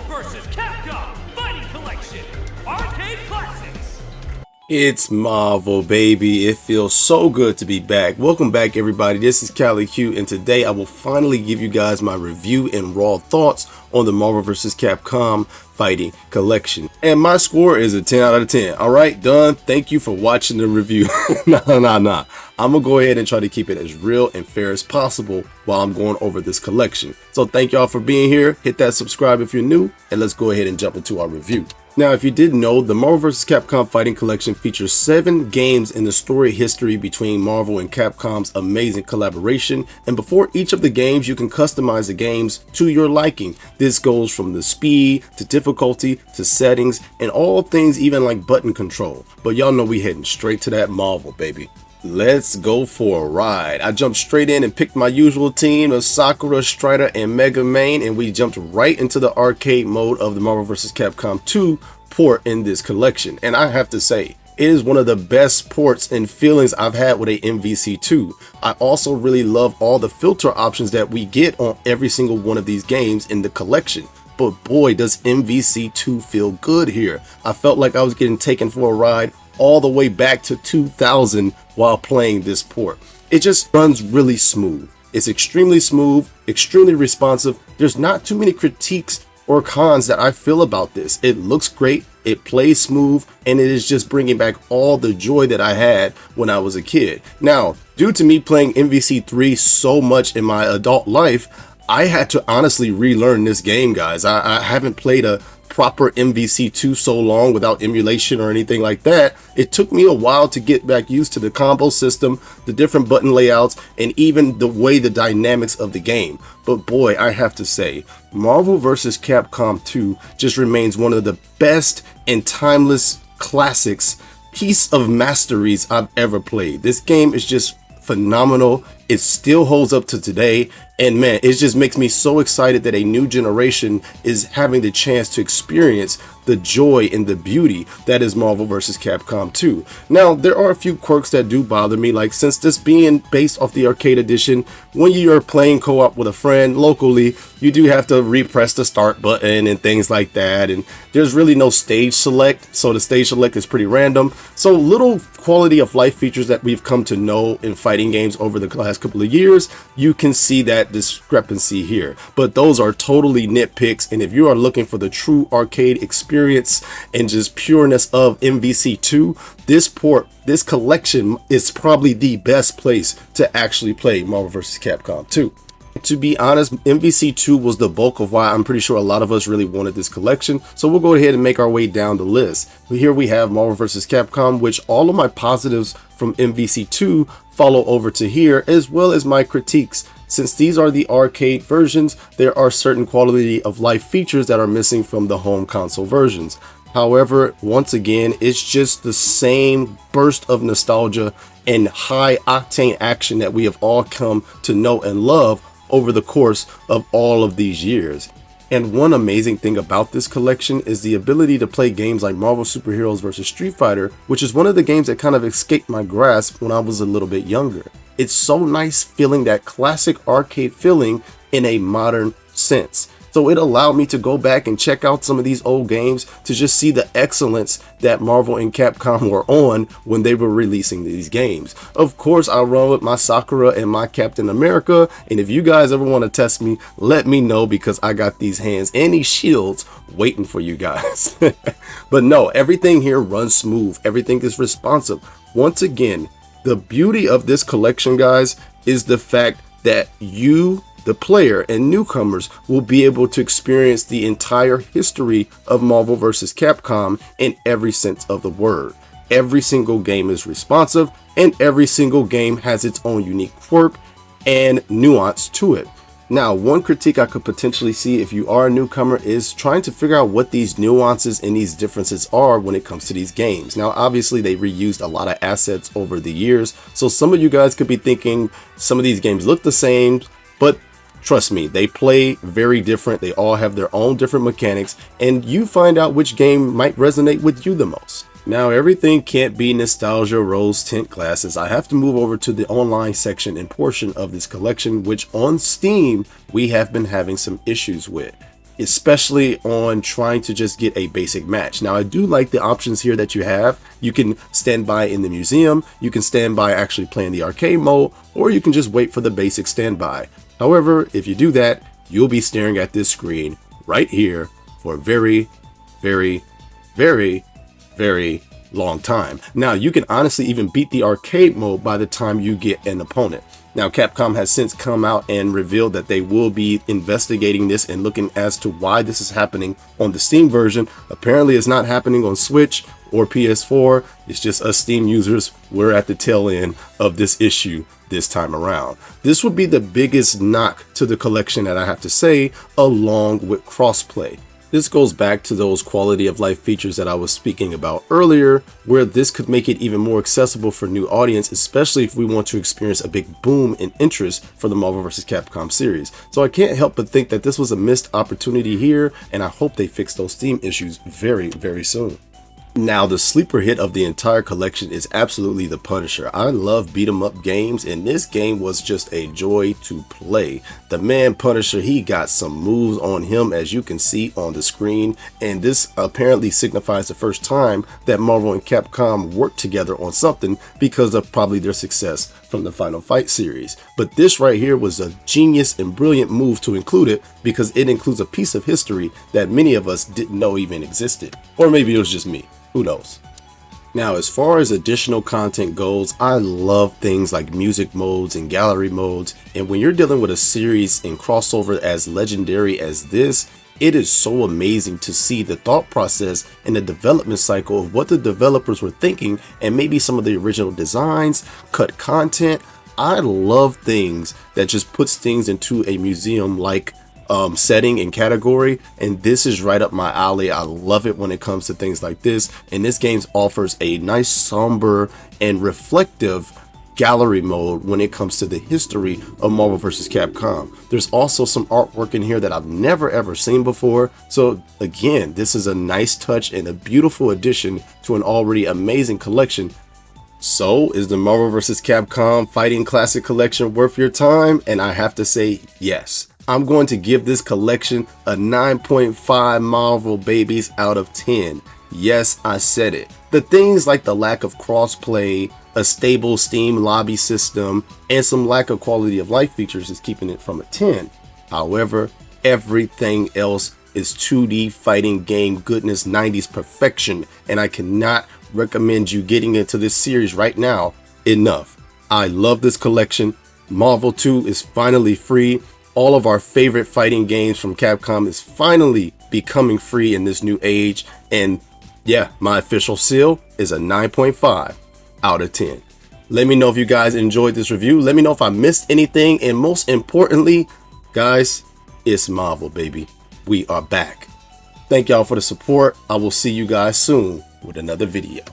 vs. Capcom Fighting Collection Arcade Classics. It's Marvel, baby. It feels so good to be back. Welcome back, everybody. This is Cali Q, and today I will finally give you guys my review and raw thoughts on the Marvel vs. Capcom Fighting Collection. And my score is a 10 out of 10. All right, done. Thank you for watching the review. Nah. I'm going to go ahead and try to keep it as real and fair as possible while I'm going over this collection. So thank y'all for being here. Hit that subscribe if you're new, and let's go ahead and jump into our review. Now, if you didn't know, the Marvel vs. Capcom Fighting Collection features 7 games in the story history between Marvel and Capcom's amazing collaboration, and before each of the games, you can customize the games to your liking. This goes from the speed, to difficulty, to settings, and all things even like button control. But y'all know we heading straight to that Marvel, baby. Let's go for a ride. I jumped straight in and picked my usual team of Sakura, Strider, and Mega Man, and we jumped right into the arcade mode of the Marvel vs. Capcom 2 port in this collection. And I have to say, it is one of the best ports and feelings I've had with a MVC2. I also really love all the filter options that we get on every single one of these games in the collection. But boy, does MVC2 feel good here. I felt like I was getting taken for a ride all the way back to 2000 while playing this port. It just runs really smooth. It's extremely smooth, extremely responsive. There's not too many critiques or cons that I feel about this. It looks great, it plays smooth, and it is just bringing back all the joy that I had when I was a kid. Now, due to me playing MVC3 so much in my adult life, I had to honestly relearn this game, guys. I haven't played a proper MVC2 so long without emulation or anything like that. It took me a while to get back used to the combo system, the different button layouts, and even the way the dynamics of the game. But boy, I have to say, Marvel vs. Capcom 2 just remains one of the best and timeless classics, piece of masteries I've ever played. This game is just phenomenal. It still holds up to today, and man, it just makes me so excited that a new generation is having the chance to experience the joy and the beauty that is Marvel vs. Capcom 2. Now, there are a few quirks that do bother me, like since this being based off the arcade edition, when you're playing co-op with a friend locally, you do have to repress the start button and things like that, and there's really no stage select, so the stage select is pretty random. So little quality of life features that we've come to know in fighting games over the last couple of years, you can see that discrepancy here. But those are totally nitpicks, and if you are looking for the true arcade experience and just pureness of MVC2, this collection is probably the best place to actually play Marvel vs. Capcom 2. To be honest, MVC2 was the bulk of why I'm pretty sure a lot of us really wanted this collection, so we'll go ahead and make our way down the list. Here we have Marvel vs. Capcom, which all of my positives from MVC2 follow over to here, as well as my critiques. Since these are the arcade versions, there are certain quality of life features that are missing from the home console versions. However, once again, it's just the same burst of nostalgia and high octane action that we have all come to know and love over the course of all of these years. And one amazing thing about this collection is the ability to play games like Marvel Superheroes vs. Street Fighter, which is one of the games that kind of escaped my grasp when I was a little bit younger. It's so nice feeling that classic arcade feeling in a modern sense. So it allowed me to go back and check out some of these old games to just see the excellence that Marvel and Capcom were on when they were releasing these games. Of course, I run with my Sakura and my Captain America, and if you guys ever want to test me, let me know, because I got these hands and these shields waiting for you guys. But no, everything here runs smooth. Everything is responsive. Once again, the beauty of this collection, guys, is the fact that you, the player, and newcomers will be able to experience the entire history of Marvel vs. Capcom in every sense of the word. Every single game is responsive, and every single game has its own unique quirk and nuance to it. Now, one critique I could potentially see if you are a newcomer is trying to figure out what these nuances and these differences are when it comes to these games. Now, obviously, they reused a lot of assets over the years, so some of you guys could be thinking some of these games look the same, but trust me, they play very different. They all have their own different mechanics, and you find out which game might resonate with you the most. Now, everything can't be nostalgia rose tint glasses. I have to move over to the online section and portion of this collection, which on Steam we have been having some issues with. especially on trying to just get a basic match. Now, I do like the options here that you have. You can stand by in the museum, you can stand by actually playing the arcade mode, or you can just wait for the basic standby. However, if you do that, you'll be staring at this screen right here for a very, very, very, very long time. Now, you can honestly even beat the arcade mode by the time you get an opponent. Now, Capcom has since come out and revealed that they will be investigating this and looking as to why this is happening on the Steam version. Apparently, it's not happening on Switch or PS4. It's just us Steam users. We're at the tail end of this issue this time around. This would be the biggest knock to the collection that I have to say, along with crossplay. This goes back to those quality of life features that I was speaking about earlier, where this could make it even more accessible for new audience, especially if we want to experience a big boom in interest for the Marvel vs. Capcom series. So I can't help but think that this was a missed opportunity here, and I hope they fix those Steam issues very, very soon. Now, the sleeper hit of the entire collection is absolutely the Punisher. I love beat 'em up games, and this game was just a joy to play. The man Punisher, he got some moves on him, as you can see on the screen, and this apparently signifies the first time that Marvel and Capcom worked together on something because of probably their success from the Final Fight series. But this right here was a genius and brilliant move to include it, because it includes a piece of history that many of us didn't know even existed. Or maybe it was just me. Who knows? Now, as far as additional content goes, I love things like music modes and gallery modes. And when you're dealing with a series and crossover as legendary as this, it is so amazing to see the thought process and the development cycle of what the developers were thinking, and maybe some of the original designs, cut content. I love things that just puts things into a museum like setting and category, and this is right up my alley. I love it when it comes to things like this, and this game offers a nice somber and reflective gallery mode when it comes to the history of Marvel vs. Capcom. There's also some artwork in here that I've never ever seen before, so again, this is a nice touch and a beautiful addition to an already amazing collection. So, is the Marvel vs. Capcom Fighting Classic Collection worth your time? And I have to say yes. I'm going to give this collection a 9.5 Marvel babies out of 10. Yes, I said it. The things like the lack of crossplay, a stable Steam lobby system, and some lack of quality of life features is keeping it from a 10. However, everything else is 2D fighting game goodness, 90s perfection, and I cannot recommend you getting into this series right now enough. I love this collection. Marvel 2 is finally free. All of our favorite fighting games from Capcom is finally becoming free in this new age. And yeah, my official seal is a 9.5 out of 10. Let me know if you guys enjoyed this review. Let me know if I missed anything. And most importantly, guys, it's Marvel, baby. We are back. Thank y'all for the support. I will see you guys soon with another video.